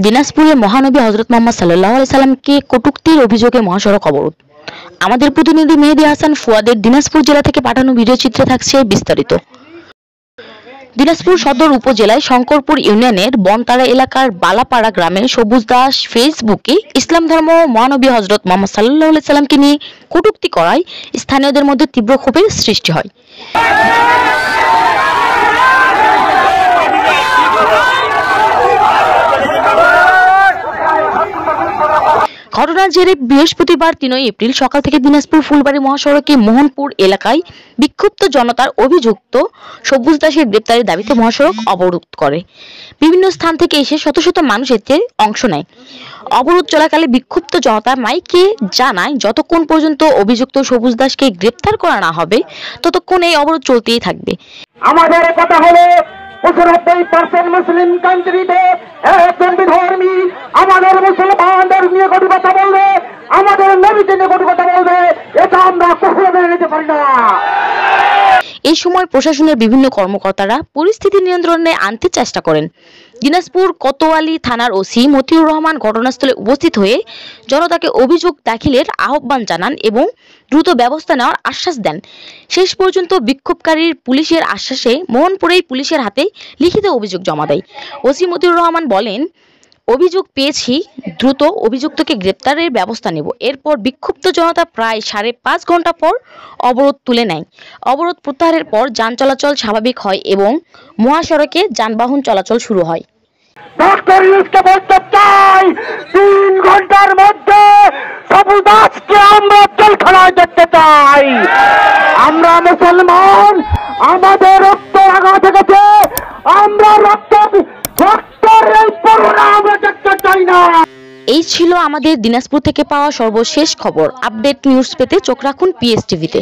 দিনাজপুরে মহানবী হযরত মুহাম্মদ সাল্লাল্লাহু আলাইহি সাল্লামকে কটূক্তির অভিযোগে মহাসড়ক অবরোধ। আমাদের প্রতিনিধি মেহেদী হাসান ফুয়াদের দিনাজপুর জেলা থেকে পাঠানো ভিডিও চিত্রে থাকছে বিস্তারিত। দিনাজপুর সদর উপজেলায় শঙ্করপুর ইউনিয়নের বনতারা এলাকার বালাপাড়া গ্রামের সবুজ দাস ফেসবুকে ইসলাম ধর্ম মহানবী হযরত মুহাম্মদ সাল্লাল্লাহু আলাইহি সাল্লামকে নিয়ে কটূক্তি করায় স্থানীয়দের মধ্যে তীব্র ক্ষোভের সৃষ্টি হয়। ঘটনার জেরে বৃহস্পতিবার ৩ এপ্রিল সকাল থেকে দিনাজপুর ফুলবাড়ী মহাসড়কে মোহনপুর এলাকায় বিক্ষুব্ধ জনতার অভিযুক্ত সবুজ দাসের গ্রেপ্তারের দাবিতে মহাসড়ক অবরোধ করে। বিভিন্ন স্থান থেকে এসে শত শত মানুষ এতে অংশ নেয়। অবরোধ চলাকালে বিক্ষুব্ধ জনতা মাইকে জানায়, যতক্ষণ পর্যন্ত অভিযুক্ত সবুজ দাসকে গ্রেপ্তার করা না হবে ততক্ষণ এই অবরোধ চলতেই থাকবে। আমাদের কথা হলো 95% মুসলিম কান্ট্রিতে একজন বিধর্মী আমাদের মুসলমানদের নিয়ে কটু কথা বলবে, আমাদের নবীকে নিয়ে কটু কথা বলবে, এটা আমরা কখনো মেনে নিতে পারি না। এই সময় প্রশাসনের বিভিন্ন কর্মকর্তারা পরিস্থিতি নিয়ন্ত্রণে আনতে চেষ্টা করেন। দিনাজপুর কোতোয়ালি থানার ওসি মতিউর রহমান ঘটনাস্থলে উপস্থিত হয়ে জনতাকে অভিযোগ দাখিলের আহ্বান জানান এবং দ্রুত ব্যবস্থা নেওয়ার আশ্বাস দেন। শেষ পর্যন্ত বিক্ষোভকারীর পুলিশের আশ্বাসে মোহনপুরেই পুলিশের হাতে লিখিত অভিযোগ জমা দেয়। ওসি মতিউর রহমান বলেন, অভিযোগ পেয়েছি, দ্রুত অভিযুক্তকে গ্রেপ্তারের ব্যবস্থা নেব। এরপর বিক্ষুব্ধ জনতা প্রায় 5.5 ঘন্টা পর অবরোধ তুলে নেয়। অবরোধ প্রত্যাহারের পর যান চলাচল স্বাভাবিক হয় এবং মহাসড়কে যানবাহন চলাচল শুরু হয়। ডক্টর ইউনূসকে বলতে চাই, 3 ঘন্টার মধ্যে সবুজ দাসকে আমরা জেলখানায় দেখতে চাই। আমরা মুসলমান, আমাদের রক্ত রাঙা থেকেছে, আমরা রক্তের এই করোনা আমরা দেখতে চাই না। এই ছিল আমাদের দিনাজপুর থেকে পাওয়া সর্বশেষ খবর। আপডেট নিউজ পেতে চোখ রাখুন PS টিভিতে।